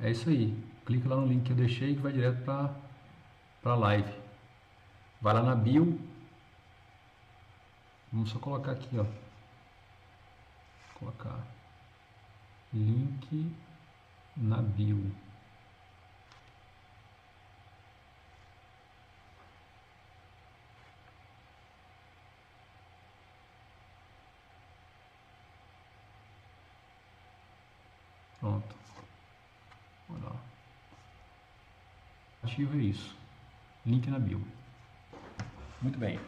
É isso aí. Clica lá no link que eu deixei que vai direto para a live. Vai lá na bio. Vamos só colocar aqui, ó. Colocar link na bio. Pronto. Olha lá. Ativa isso. Link na bio. Muito bem.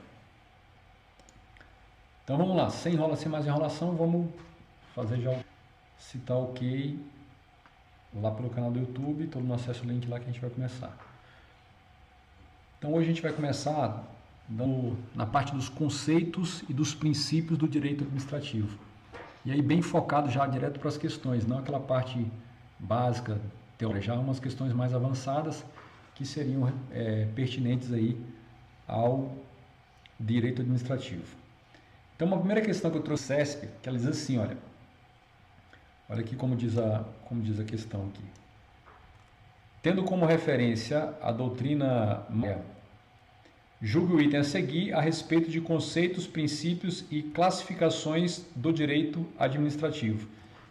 Então vamos lá. Sem mais enrolação, vamos fazer já se tá ok lá pelo canal do YouTube. Todo mundo acessa o link lá que a gente vai começar. Então hoje a gente vai começar na parte dos conceitos e dos princípios do direito administrativo. E aí bem focado já direto para as questões, não aquela parte básica, teórica, já umas questões mais avançadas que seriam pertinentes aí ao direito administrativo. Então uma primeira questão que eu trouxe CESP, que ela diz assim, olha aqui como diz a questão aqui. Tendo como referência a doutrina, julgue o item a seguir a respeito de conceitos, princípios e classificações do direito administrativo.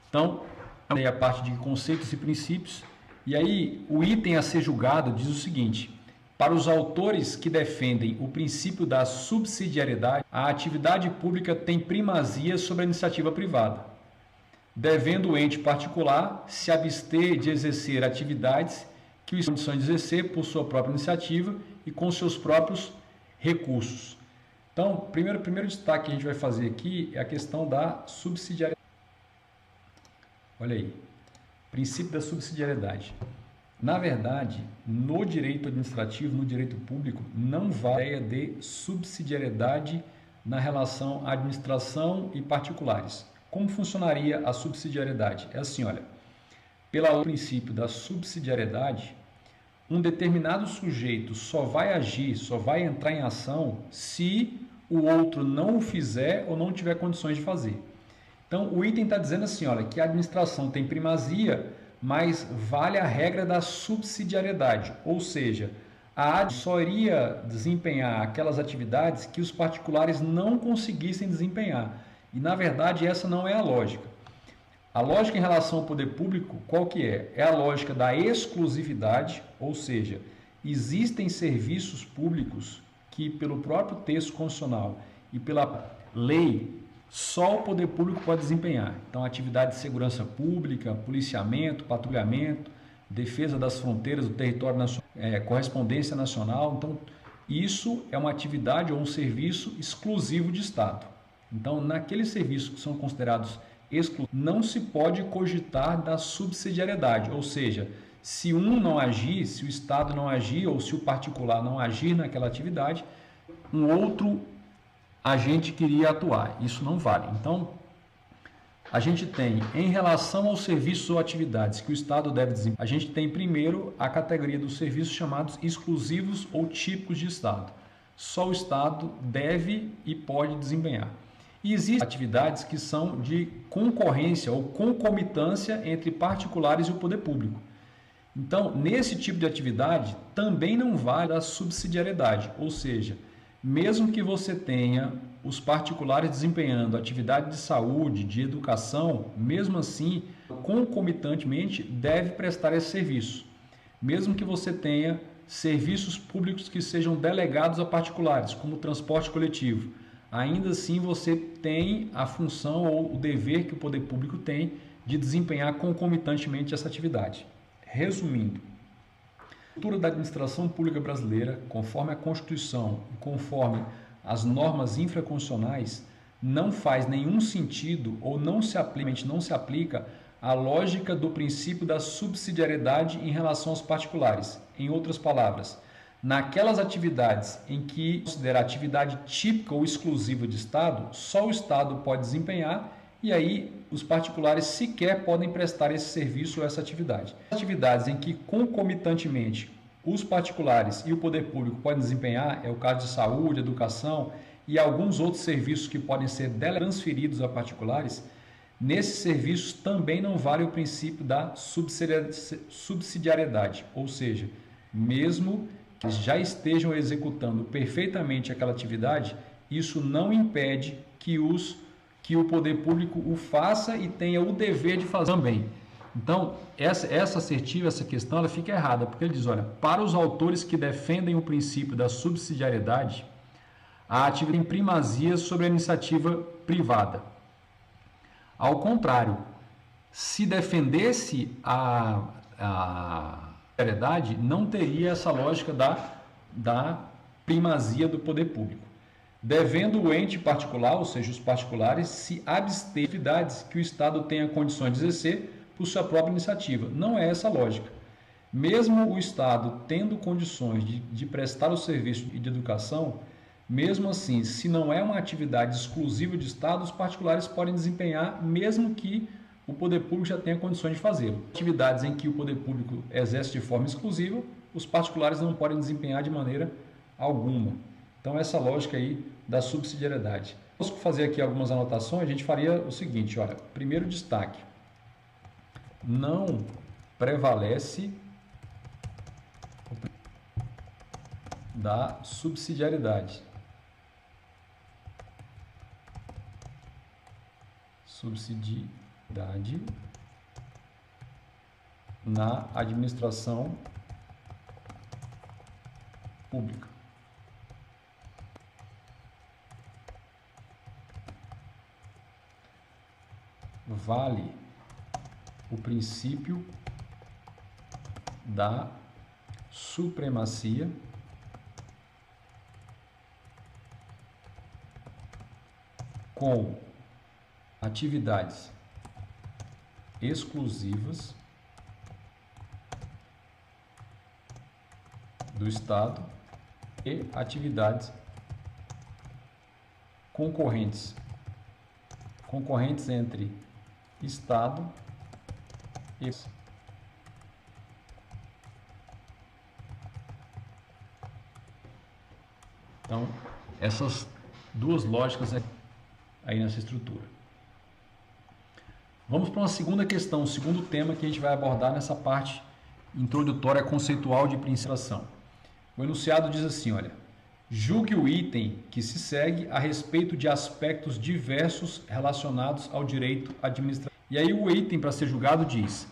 Então, a parte de conceitos e princípios, e aí o item a ser julgado diz o seguinte: para os autores que defendem o princípio da subsidiariedade, a atividade pública tem primazia sobre a iniciativa privada, devendo o ente particular se abster de exercer atividades que os condições de exercer por sua própria iniciativa e com seus próprios recursos. Então, primeiro destaque que a gente vai fazer aqui é a questão da subsidiariedade. Olha aí, princípio da subsidiariedade. Na verdade, no direito administrativo, no direito público, não vale a ideia de subsidiariedade na relação à administração e particulares. Como funcionaria a subsidiariedade? É assim, olha, pelo princípio da subsidiariedade, um determinado sujeito só vai agir, só vai entrar em ação se o outro não o fizer ou não tiver condições de fazer. Então, o item está dizendo assim, olha, que a administração tem primazia, mas vale a regra da subsidiariedade, ou seja, a AD só iria desempenhar aquelas atividades que os particulares não conseguissem desempenhar. E, na verdade, essa não é a lógica. A lógica em relação ao poder público, qual que é? É a lógica da exclusividade, ou seja, existem serviços públicos que, pelo próprio texto constitucional e pela lei, só o poder público pode desempenhar. Então, atividade de segurança pública, policiamento, patrulhamento, defesa das fronteiras do território nacional, correspondência nacional. Então, isso é uma atividade ou um serviço exclusivo de Estado. Então, naqueles serviços que são considerados exclusivos, não se pode cogitar da subsidiariedade, ou seja, se um não agir, se o Estado não agir ou se o particular não agir naquela atividade, um outro agente queria atuar. Isso não vale. Então, a gente tem, em relação aos serviços ou atividades que o Estado deve desempenhar, a gente tem primeiro a categoria dos serviços chamados exclusivos ou típicos de Estado. Só o Estado deve e pode desempenhar. E existem atividades que são de concorrência ou concomitância entre particulares e o poder público. Então, nesse tipo de atividade, também não vale a subsidiariedade, ou seja, mesmo que você tenha os particulares desempenhando atividade de saúde, de educação, mesmo assim, concomitantemente, deve prestar esse serviço. Mesmo que você tenha serviços públicos que sejam delegados a particulares, como o transporte coletivo, ainda assim você tem a função ou o dever que o poder público tem de desempenhar concomitantemente essa atividade. Resumindo, a estrutura da administração pública brasileira, conforme a Constituição e conforme as normas infraconstitucionais, não faz nenhum sentido ou não se aplica a lógica do princípio da subsidiariedade em relação aos particulares. Em outras palavras, naquelas atividades em que considera atividade típica ou exclusiva de Estado, só o Estado pode desempenhar e aí os particulares sequer podem prestar esse serviço ou essa atividade. Atividades em que concomitantemente os particulares e o poder público podem desempenhar, é o caso de saúde, educação e alguns outros serviços que podem ser transferidos a particulares, Nesses serviços também não vale o princípio da subsidiariedade, ou seja, mesmo que já estejam executando perfeitamente aquela atividade, isso não impede que o poder público o faça e tenha o dever de fazer também. Então, essa assertiva, essa questão, ela fica errada, porque ele diz, olha, para os autores que defendem o princípio da subsidiariedade, a atividade tem primazia sobre a iniciativa privada. Ao contrário, se defendesse a subsidiariedade, não teria essa lógica da primazia do poder público. Devendo o ente particular, ou seja, os particulares, se abster de atividades que o Estado tenha condições de exercer por sua própria iniciativa. Não é essa a lógica. Mesmo o Estado tendo condições de prestar o serviço de educação, mesmo assim, se não é uma atividade exclusiva de Estado, os particulares podem desempenhar, mesmo que o poder público já tenha condições de fazê-lo. Atividades em que o poder público exerce de forma exclusiva, os particulares não podem desempenhar de maneira alguma. Então, essa lógica aí da subsidiariedade. Posso fazer aqui algumas anotações, a gente faria o seguinte, olha, primeiro destaque, não prevalece da subsidiariedade. Subsidiariedade na administração pública. Vale o princípio da supremacia com atividades exclusivas do Estado e atividades concorrentes entre Estado e então essas duas lógicas aí nessa estrutura. Vamos para uma segunda questão, um segundo tema que a gente vai abordar nessa parte introdutória conceitual de principação. O enunciado diz assim, olha, julgue o item que se segue a respeito de aspectos diversos relacionados ao direito administrativo. E aí o item para ser julgado diz,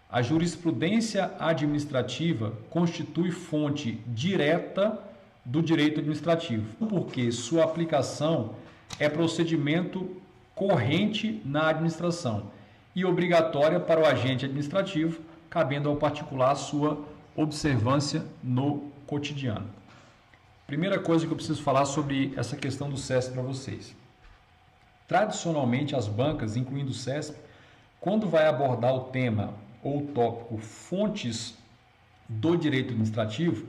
a jurisprudência administrativa constitui fonte direta do direito administrativo, porque sua aplicação é procedimento corrente na administração e obrigatória para o agente administrativo, cabendo ao particular sua observância no cotidiano. Primeira coisa que eu preciso falar sobre essa questão do CESP para vocês. Tradicionalmente, as bancas, incluindo o CESP, quando vai abordar o tema ou o tópico fontes do direito administrativo,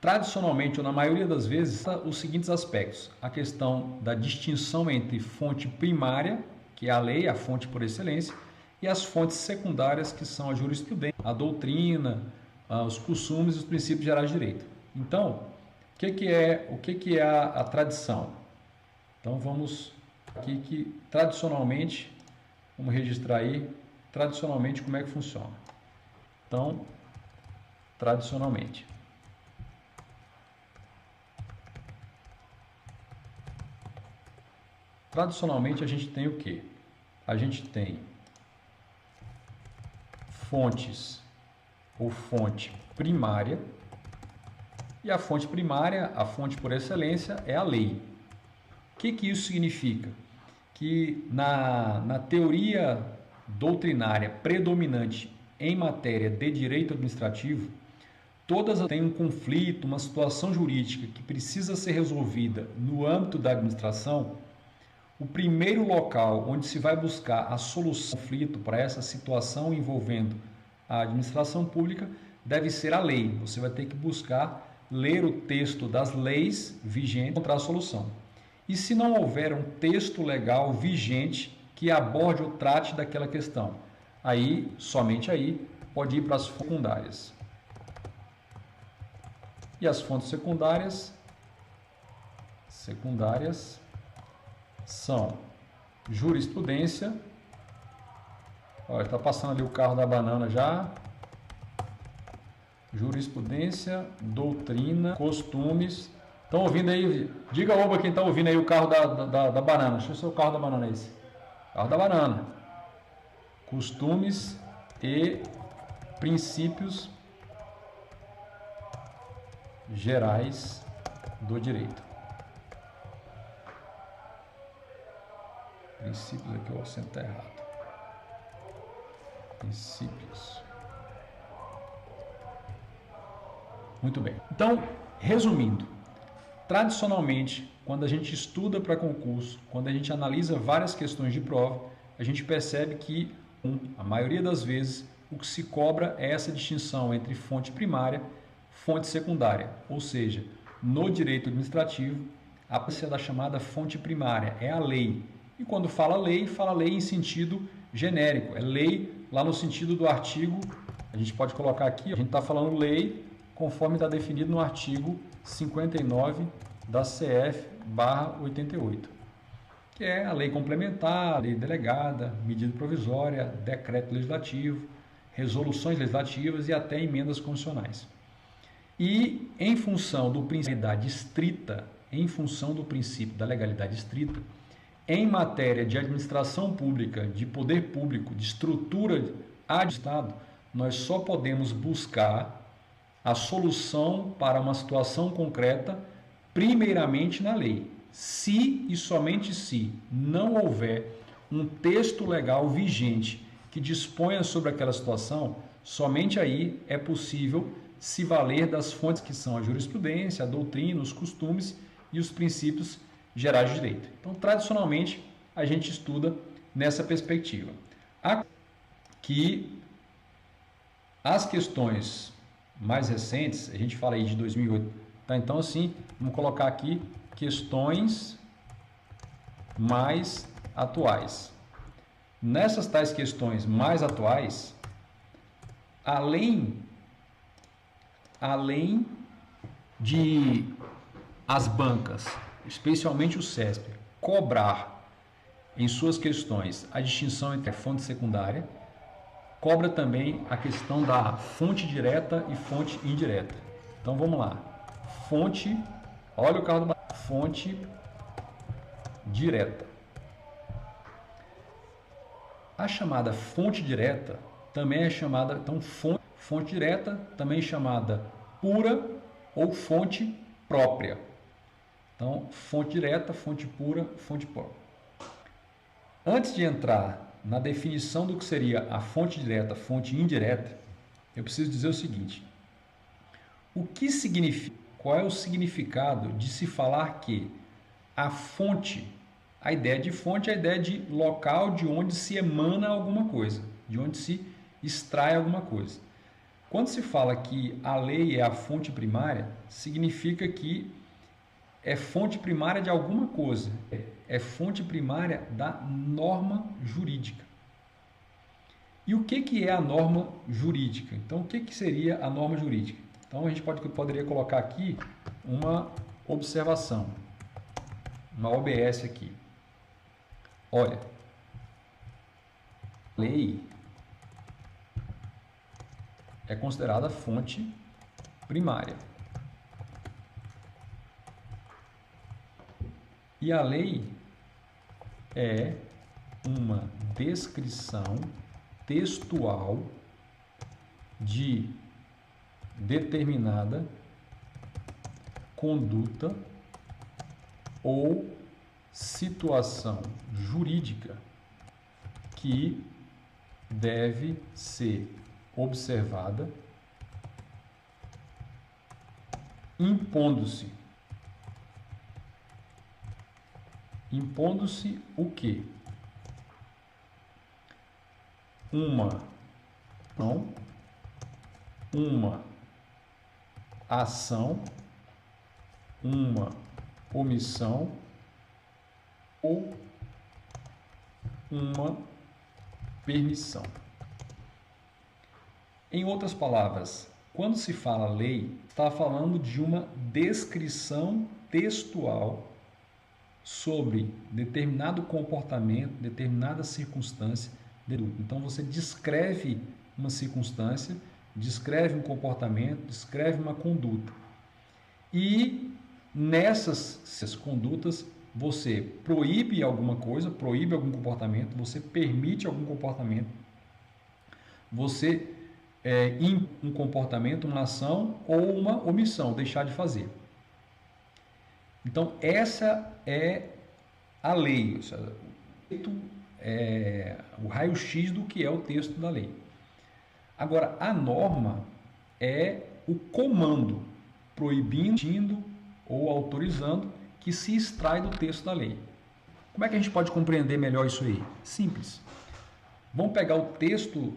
tradicionalmente, ou na maioria das vezes, os seguintes aspectos. A questão da distinção entre fonte primária, que é a lei, a fonte por excelência, e as fontes secundárias, que são a jurisprudência, a doutrina, os costumes e os princípios gerais de direito. Então, o que é a tradição? Então, vamos aqui que tradicionalmente, vamos registrar aí, tradicionalmente como é que funciona. Então, tradicionalmente. Tradicionalmente a gente tem o quê? A gente tem fontes ou fonte primária, e a fonte primária, a fonte por excelência, é a lei. O que isso significa? Que na teoria doutrinária predominante em matéria de direito administrativo, todas têm um conflito, uma situação jurídica que precisa ser resolvida no âmbito da administração. O primeiro local onde se vai buscar a solução do conflito para essa situação envolvendo a administração pública deve ser a lei. Você vai ter que buscar ler o texto das leis vigentes e encontrar a solução. E se não houver um texto legal vigente que aborde ou trate daquela questão, aí, somente aí, pode ir para as secundárias. E as fontes secundárias são jurisprudência Olha, está passando ali o carro da banana já. Jurisprudência, doutrina, costumes. Estão ouvindo aí? Diga oba quem está ouvindo aí o carro da banana. Deixa eu ver se é o carro da banana esse. Carro da banana. Costumes e princípios gerais do direito. Princípios aqui, o acento está errado. Princípios. Muito bem. Então, resumindo, tradicionalmente, quando a gente estuda para concurso, quando a gente analisa várias questões de prova, a gente percebe que, a maioria das vezes, o que se cobra é essa distinção entre fonte primária e fonte secundária. Ou seja, no direito administrativo, a princípio da chamada fonte primária é a lei. E quando fala lei em sentido genérico. É lei lá no sentido do artigo, a gente pode colocar aqui, a gente está falando lei conforme está definido no artigo 59 da CF/88, que é a lei complementar, lei delegada, medida provisória, decreto legislativo, resoluções legislativas e até emendas constitucionais. E em função do princípio da legalidade estrita, em função do princípio da legalidade estrita, em matéria de administração pública, de poder público, de estrutura de Estado, nós só podemos buscar a solução para uma situação concreta, primeiramente na lei. Se e somente se não houver um texto legal vigente que disponha sobre aquela situação, somente aí é possível se valer das fontes que são a jurisprudência, a doutrina, os costumes e os princípios gerais de direito. Então, tradicionalmente, a gente estuda nessa perspectiva. Que as questões mais recentes, a gente fala aí de 2008, tá? Então, assim, vamos colocar aqui questões mais atuais. Nessas tais questões mais atuais, além de as bancas, especialmente o CESP, cobrar em suas questões a distinção entre a fonte secundária, cobra também a questão da fonte direta e fonte indireta. Então vamos lá. Fonte, olha o carro do fonte direta. A chamada fonte direta também é chamada, então fonte direta também é chamada pura ou fonte própria. Então, fonte direta, fonte pura, fonte própria. Antes de entrar na definição do que seria a fonte direta, a fonte indireta, eu preciso dizer o seguinte: o que significa, qual é o significado de se falar que a fonte, a ideia de fonte é a ideia de local de onde se emana alguma coisa, de onde se extrai alguma coisa. Quando se fala que a lei é a fonte primária, significa que é fonte primária de alguma coisa, é fonte primária da norma jurídica. E o que é a norma jurídica? Então, o que seria a norma jurídica? Então, a gente poderia colocar aqui uma observação, uma OBS aqui. Olha, lei é considerada fonte primária. E a lei é uma descrição textual de determinada conduta ou situação jurídica que deve ser observada, impondo-se o quê? Uma ação, uma omissão ou uma permissão. Em outras palavras, quando se fala lei, está falando de uma descrição textual sobre determinado comportamento, determinada circunstância, deduto. Então você descreve uma circunstância, descreve um comportamento, descreve uma conduta. E nessas condutas você proíbe alguma coisa, proíbe algum comportamento, você permite algum comportamento, você impõe um comportamento, uma ação ou uma omissão, deixar de fazer. Então essa é a lei, o raio-x do que é o texto da lei. Agora, a norma é o comando proibindo ou autorizando que se extrai do texto da lei. Como é que a gente pode compreender melhor isso aí? Simples. Vamos pegar o texto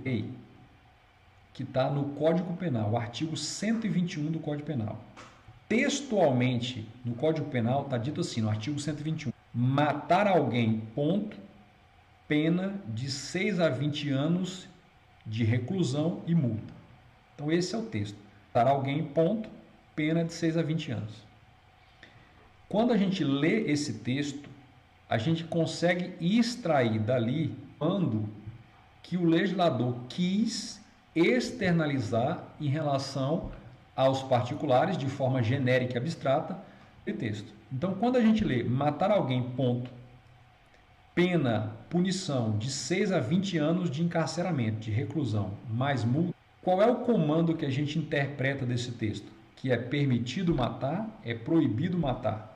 que está no Código Penal, o artigo 121 do Código Penal. Textualmente, no Código Penal está dito assim, no artigo 121, matar alguém, ponto, pena de 6 a 20 anos de reclusão e multa. Então esse é o texto. Matar alguém, ponto, pena de 6 a 20 anos. Quando a gente lê esse texto, a gente consegue extrair dali quando que o legislador quis externalizar em relação aos particulares, de forma genérica e abstrata, o texto. Então, quando a gente lê matar alguém, ponto, pena, punição de 6 a 20 anos de encarceramento, de reclusão, mais multa, qual é o comando que a gente interpreta desse texto? Que é permitido matar, é proibido matar.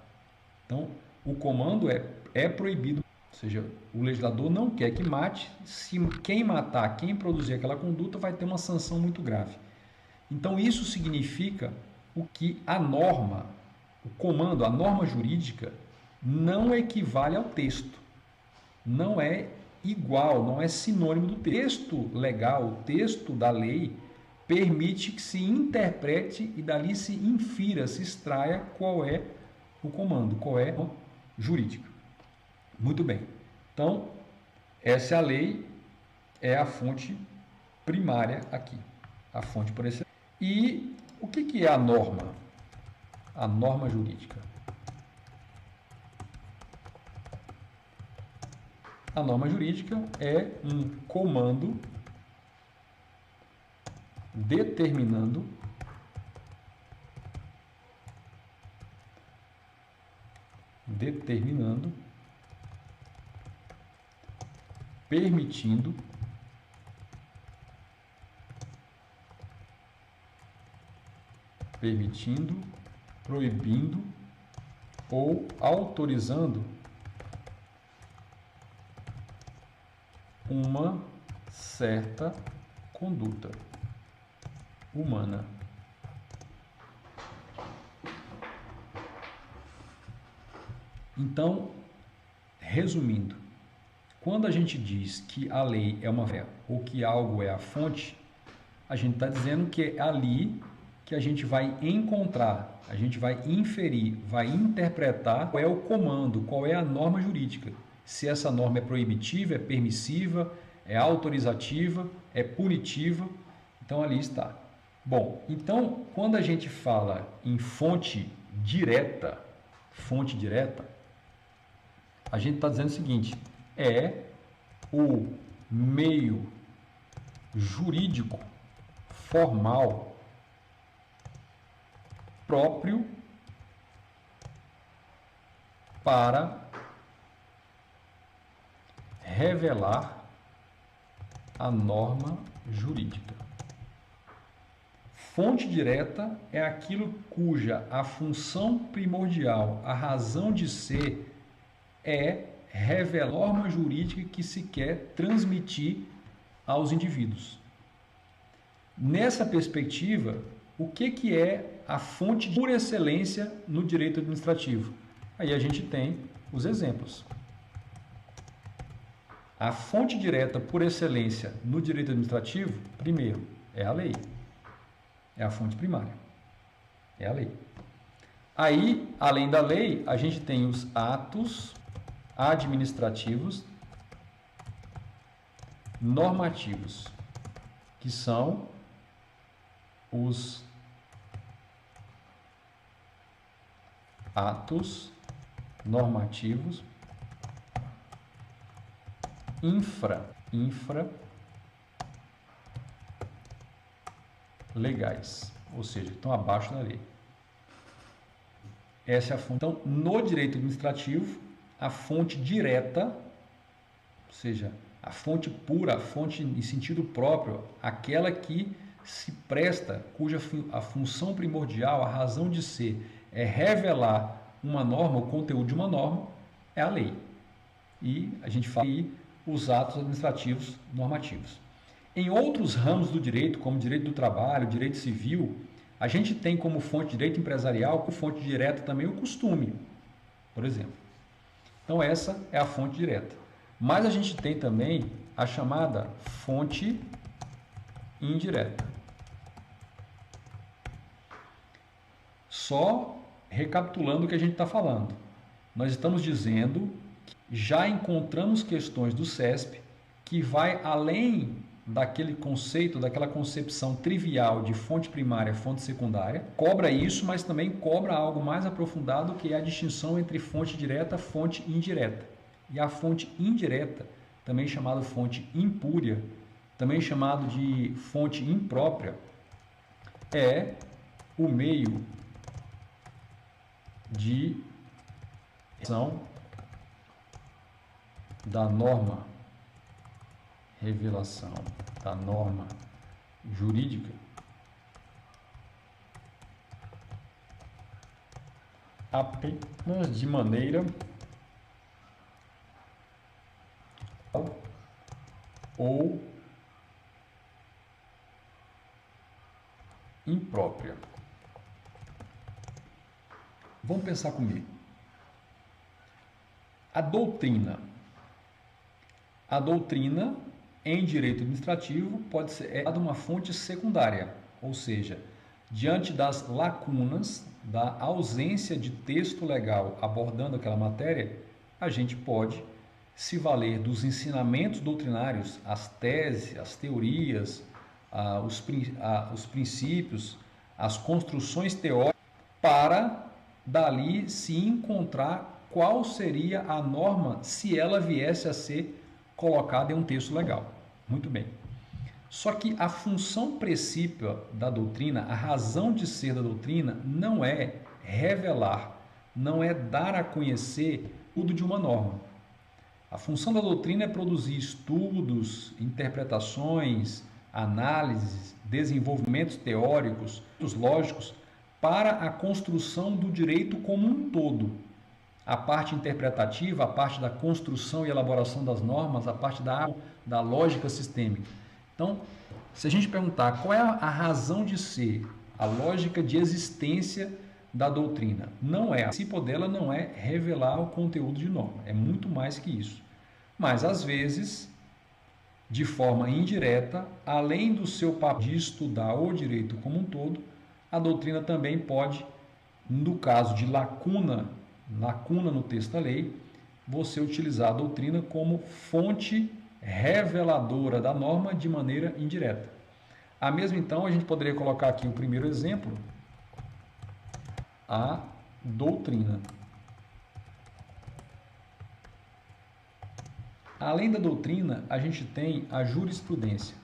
Então, o comando é proibido, ou seja, o legislador não quer que mate, se quem matar, quem produzir aquela conduta vai ter uma sanção muito grave. Então, isso significa o que a norma, o comando, a norma jurídica, não equivale ao texto. Não é igual, não é sinônimo do texto. O texto legal, o texto da lei, permite que se interprete e dali se infira, se extraia qual é o comando, qual é a jurídica. Muito bem. Então, essa é a lei, é a fonte primária aqui, a fonte por excelência. E o que é a norma? A norma jurídica. A norma jurídica é um comando determinando permitindo, proibindo ou autorizando uma certa conduta humana. Então, resumindo, quando a gente diz que a lei é uma fé ou que algo é a fonte, a gente está dizendo que é ali que a gente vai encontrar, a gente vai inferir, vai interpretar qual é o comando, qual é a norma jurídica. Se essa norma é proibitiva, é permissiva, é autorizativa, é punitiva, então ali está. Bom, então quando a gente fala em fonte direta, a gente está dizendo o seguinte, é o meio jurídico formal próprio para revelar a norma jurídica. Fonte direta é aquilo cuja a função primordial, a razão de ser, é revelar a norma jurídica que se quer transmitir aos indivíduos. Nessa perspectiva, o que é a fonte por excelência no direito administrativo? Aí a gente tem os exemplos. A fonte direta por excelência no direito administrativo, primeiro, é a lei. É a fonte primária. É a lei. Aí, além da lei, a gente tem os atos administrativos normativos, que são os atos normativos infralegais, ou seja, estão abaixo da lei. Essa é a fonte. Então, no direito administrativo, a fonte direta, ou seja, a fonte pura, a fonte em sentido próprio, aquela que se presta, cuja a função primordial, a razão de ser, é revelar uma norma, o conteúdo de uma norma, é a lei. E a gente fala aí os atos administrativos normativos. Em outros ramos do direito, como direito do trabalho, direito civil, a gente tem como fonte de direito empresarial, como fonte direta também o costume, por exemplo. Então essa é a fonte direta. Mas a gente tem também a chamada fonte indireta. Só recapitulando o que a gente está falando. Nós estamos dizendo que já encontramos questões do CESP que vai além daquele conceito, daquela concepção trivial de fonte primária, fonte secundária, cobra isso, mas também cobra algo mais aprofundado, que é a distinção entre fonte direta e fonte indireta. E a fonte indireta, também chamada fonte impúria, também chamado de fonte imprópria, é o meio de revelação da norma, revelação da norma jurídica apenas de maneira ou imprópria. Vamos pensar comigo. A doutrina em direito administrativo pode ser uma fonte secundária, ou seja, diante das lacunas, da ausência de texto legal abordando aquela matéria, a gente pode se valer dos ensinamentos doutrinários, as teses, as teorias, os princípios, as construções teóricas, para dali se encontrar qual seria a norma se ela viesse a ser colocada em um texto legal. Muito bem. Só que a função principal da doutrina, a razão de ser da doutrina, não é revelar, não é dar a conhecer tudo de uma norma. A função da doutrina é produzir estudos, interpretações, análises, desenvolvimentos teóricos, lógicos, para a construção do direito como um todo. A parte interpretativa, a parte da construção e elaboração das normas, a parte da lógica sistêmica. Então, se a gente perguntar qual é a razão de ser, a lógica de existência da doutrina, o princípio dela não é revelar o conteúdo de norma, é muito mais que isso. Mas, às vezes, de forma indireta, além do seu papel de estudar o direito como um todo, a doutrina também pode, no caso de lacuna no texto da lei, você utilizar a doutrina como fonte reveladora da norma de maneira indireta. A mesma, então, a gente poderia colocar aqui o primeiro exemplo, a doutrina. Além da doutrina, a gente tem a jurisprudência.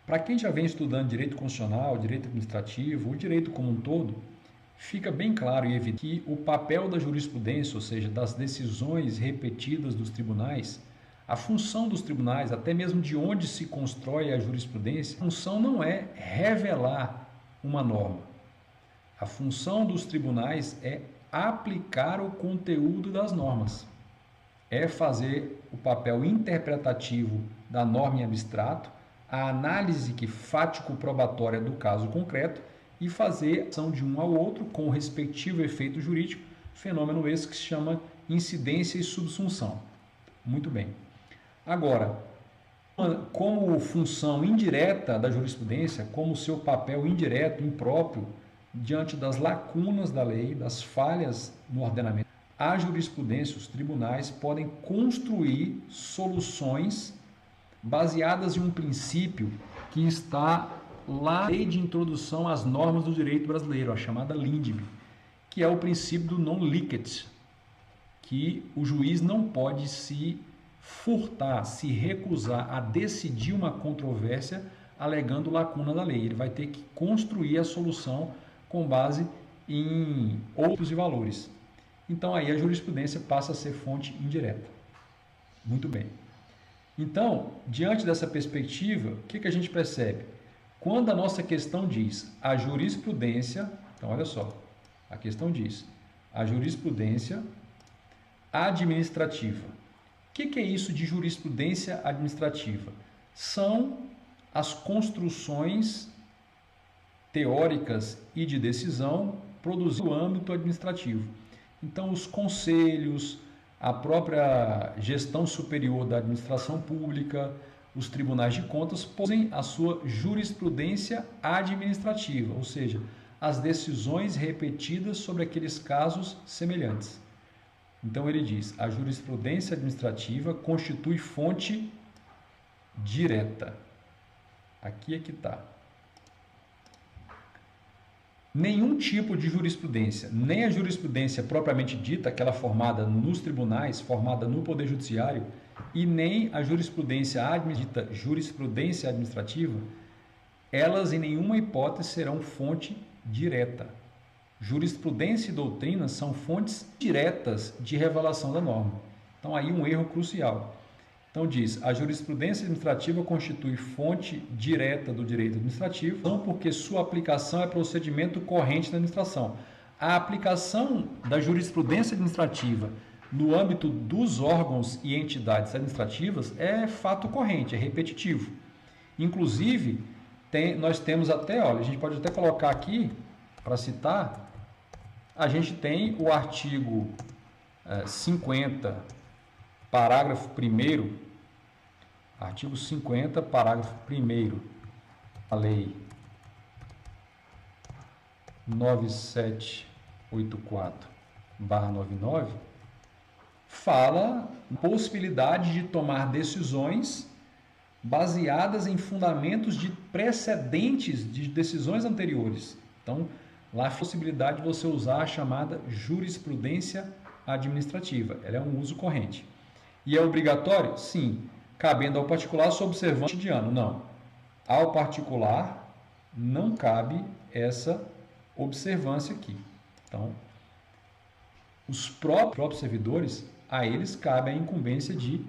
Para quem já vem estudando direito constitucional, direito administrativo, o direito como um todo, fica bem claro e evidente que o papel da jurisprudência, ou seja, das decisões repetidas dos tribunais, a função dos tribunais, até mesmo de onde se constrói a jurisprudência, a função não é revelar uma norma. A função dos tribunais é aplicar o conteúdo das normas. É fazer o papel interpretativo da norma em abstrato, a análise fático-probatória do caso concreto e fazer a ação de um ao outro com o respectivo efeito jurídico, fenômeno esse que se chama incidência e subsunção. Muito bem. Agora, como função indireta da jurisprudência, como seu papel indireto, impróprio, diante das lacunas da lei, das falhas no ordenamento, a jurisprudência, os tribunais podem construir soluções baseadas em um princípio que está lá na lei de introdução às normas do direito brasileiro, a chamada LINDB, que é o princípio do non licet, que o juiz não pode se furtar, se recusar a decidir uma controvérsia alegando lacuna da lei. Ele vai ter que construir a solução com base em outros valores. Então aí a jurisprudência passa a ser fonte indireta. Muito bem. Então, diante dessa perspectiva, o que a gente percebe? Quando a nossa questão diz a jurisprudência, então olha só, a questão diz a jurisprudência administrativa. O que é isso de jurisprudência administrativa? São as construções teóricas e de decisão produzidas no âmbito administrativo. Então, os conselhos, a própria gestão superior da administração pública, os tribunais de contas possuem a sua jurisprudência administrativa, ou seja, as decisões repetidas sobre aqueles casos semelhantes. Então ele diz, a jurisprudência administrativa constitui fonte direta. Aqui é que está. Nenhum tipo de jurisprudência, nem a jurisprudência propriamente dita, aquela formada nos tribunais, formada no Poder Judiciário, e nem a jurisprudência administrativa, elas em nenhuma hipótese serão fonte direta. Jurisprudência e doutrina são fontes diretas de revelação da norma. Então aí um erro crucial. Então diz, a jurisprudência administrativa constitui fonte direta do direito administrativo, não porque sua aplicação é procedimento corrente da administração. A aplicação da jurisprudência administrativa no âmbito dos órgãos e entidades administrativas é fato corrente, é repetitivo. Inclusive, nós temos até, olha, a gente pode até colocar aqui, para citar, a gente tem o artigo 50, parágrafo 1º, artigo 50, parágrafo 1º, a lei 9784/99, fala na possibilidade de tomar decisões baseadas em fundamentos de precedentes de decisões anteriores. Então, lá a possibilidade de você usar a chamada jurisprudência administrativa. Ela é um uso corrente. E é obrigatório? Sim. Cabendo ao particular sob observância do cotidiano? Não. Ao particular não cabe essa observância aqui. Então, os próprios servidores, a eles cabe a incumbência de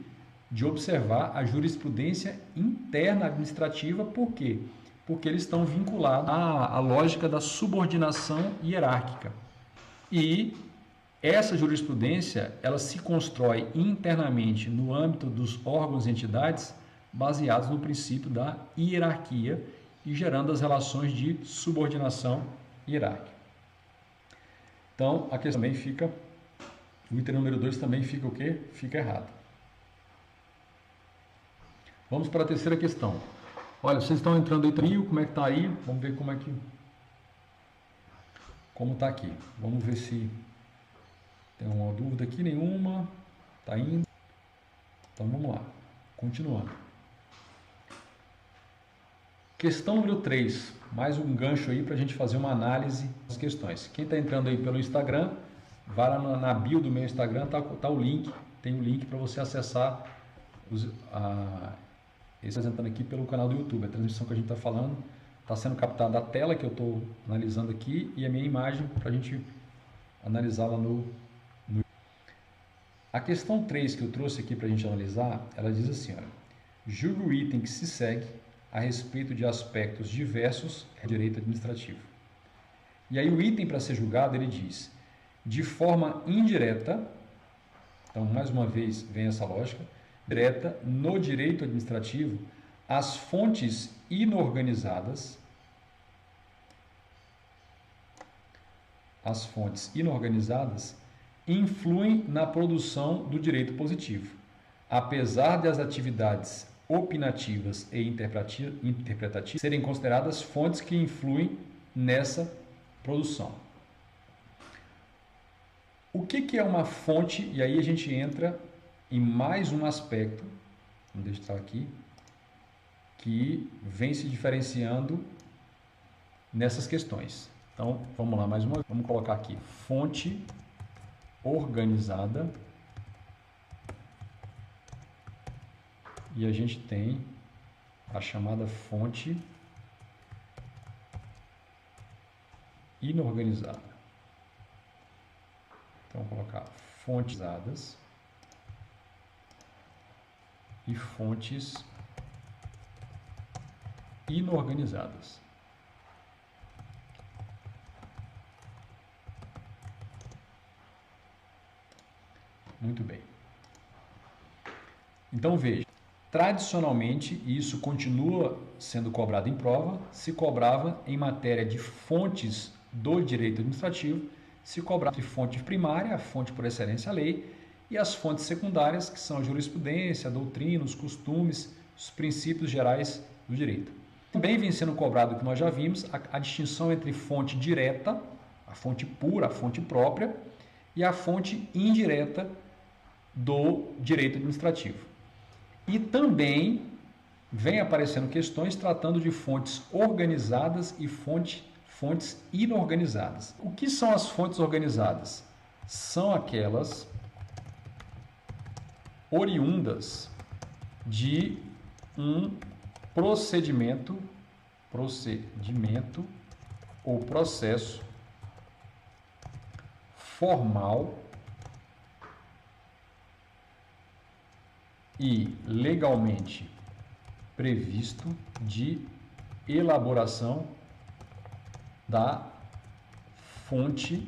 observar a jurisprudência interna administrativa. Por quê? Porque eles estão vinculados à lógica da subordinação hierárquica. E essa jurisprudência, ela se constrói internamente no âmbito dos órgãos e entidades baseados no princípio da hierarquia e gerando as relações de subordinação hierárquica. Então, a questão também fica, o item número 2 também fica o quê? Fica errado. Vamos para a terceira questão. Olha, vocês estão entrando aí, como é que está aí? Vamos ver como está aqui. Vamos ver se tem uma dúvida aqui, nenhuma. Está indo. Então vamos lá. Continuando. Questão número 3. Mais um gancho aí para a gente fazer uma análise das questões. Quem está entrando aí pelo Instagram, vai lá na bio do meu Instagram, tá o link. Tem o link para você acessar apresentando aqui pelo canal do YouTube. A transmissão que a gente está falando está sendo captada da tela que eu estou analisando aqui e a minha imagem para a gente analisá-la no. A questão 3 que eu trouxe aqui para a gente analisar, ela diz assim, olha, julgue o item que se segue a respeito de aspectos diversos do direito administrativo. E aí o item para ser julgado, ele diz, de forma indireta, então mais uma vez vem essa lógica, direta no direito administrativo, as fontes inorganizadas influem na produção do direito positivo, apesar das atividades opinativas e interpretativas serem consideradas fontes que influem nessa produção. O que é uma fonte? E aí a gente entra em mais um aspecto, vamos deixar aqui, que vem se diferenciando nessas questões. Então, vamos lá, mais uma vez, vamos colocar aqui, fonte organizada e a gente tem a chamada fonte inorganizada. Então, vou colocar fontes usadas e fontes inorganizadas. Muito bem. Então, veja, tradicionalmente, e isso continua sendo cobrado em prova, se cobrava em matéria de fontes do direito administrativo, se cobrava de fonte primária, a fonte por excelência a lei, e as fontes secundárias, que são a jurisprudência, a doutrina, os costumes, os princípios gerais do direito. Também vem sendo cobrado, que nós já vimos, a distinção entre fonte direta, a fonte pura, a fonte própria, e a fonte indireta do direito administrativo. E também vem aparecendo questões tratando de fontes organizadas e fontes inorganizadas. O que são as fontes organizadas? São aquelas oriundas de um procedimento ou processo formal e legalmente previsto de elaboração da fonte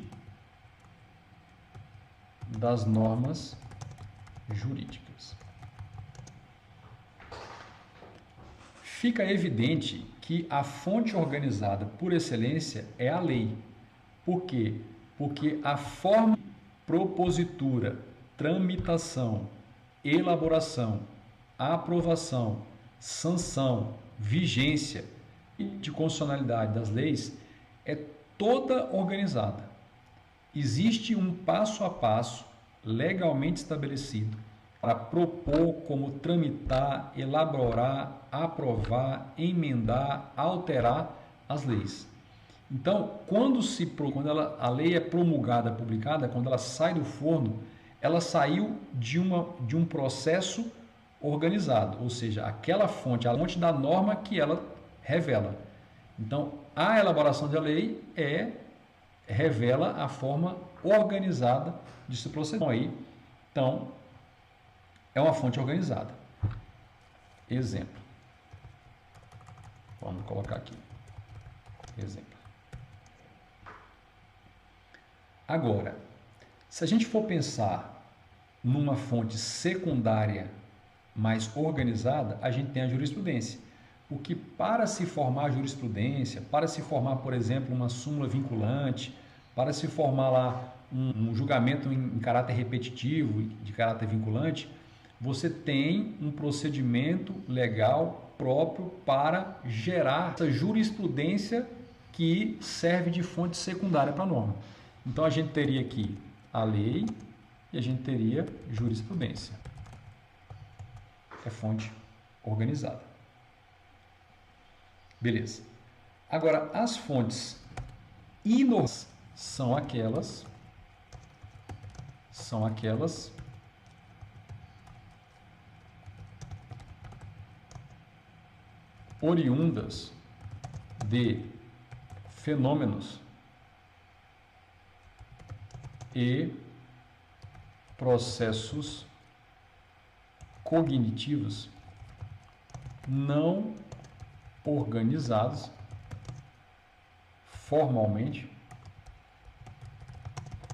das normas jurídicas. Fica evidente que a fonte organizada por excelência é a lei. Por quê? Porque a forma de propositura, tramitação, elaboração, aprovação, sanção, vigência e de constitucionalidade das leis é toda organizada. Existe um passo a passo legalmente estabelecido para propor como tramitar, elaborar, aprovar, emendar, alterar as leis. Então, quando a lei é promulgada, publicada, quando ela sai do forno, ela saiu de um processo organizado, ou seja, aquela fonte, a fonte da norma que ela revela. Então, a elaboração da lei revela a forma organizada de se proceder. Então, é uma fonte organizada. Exemplo. Vamos colocar aqui. Exemplo. Agora, se a gente for pensar numa fonte secundária mais organizada, a gente tem a jurisprudência. Porque para se formar jurisprudência, para se formar, por exemplo, uma súmula vinculante, para se formar lá um julgamento em caráter repetitivo, de caráter vinculante, você tem um procedimento legal próprio para gerar essa jurisprudência que serve de fonte secundária para a norma. Então, a gente teria aqui a lei e a gente teria jurisprudência. É fonte organizada. Beleza. Agora, as fontes inorganizadas são aquelas oriundas de fenômenos e processos cognitivos não organizados formalmente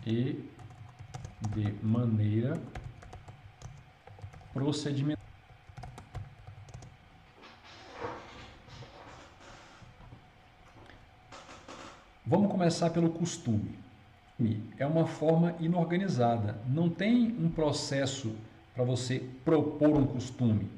e de maneira procedimental. Vamos começar pelo costume. É uma forma inorganizada. Não tem um processo para você propor um costume,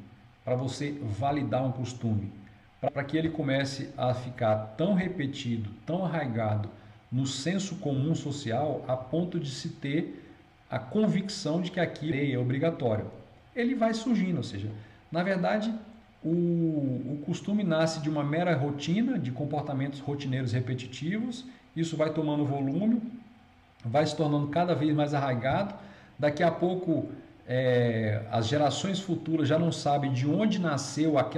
para você validar um costume, para que ele comece a ficar tão repetido, tão arraigado no senso comum social, a ponto de se ter a convicção de que aquilo é obrigatório. Ele vai surgindo, ou seja, na verdade, o costume nasce de uma mera rotina, de comportamentos rotineiros repetitivos, isso vai tomando volume, vai se tornando cada vez mais arraigado, daqui a pouco as gerações futuras já não sabem de onde nasceu